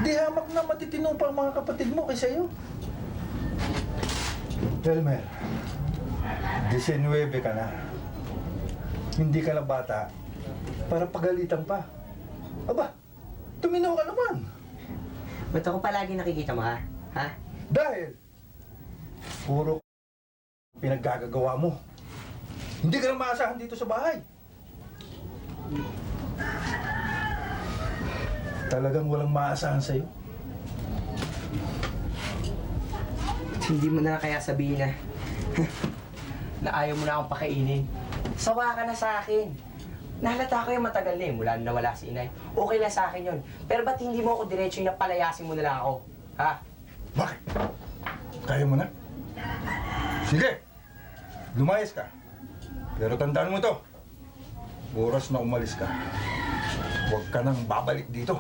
Hindi hamak na matitino pa ang mga kapatid mo kaysa iyo. Elmer, 19 ka na. Hindi ka na bata para pagalitan pa. Aba, tuminaw ka naman. Ba't ako palagi nakikita mo, ha? Ha? Dahil, puro pinaggagawa mo. Hindi ka na maasahan dito sa bahay. Talagang walang maasahan sa'yo. Hindi mo na kaya sabihin na na ayaw mo na akong pakainin. Sawa ka na sa akin. Nahalata ko yung matagal na mula na nawala si inay. Okay lang sa akin yun. Pero ba't hindi mo ako diretso yung napalayasin mo na lang ako? Ha? Bakit? Kaya mo na? Sige! Lumayas ka. Pero tandaan mo to. Oras na umalis ka. Huwag ka nang babalik dito.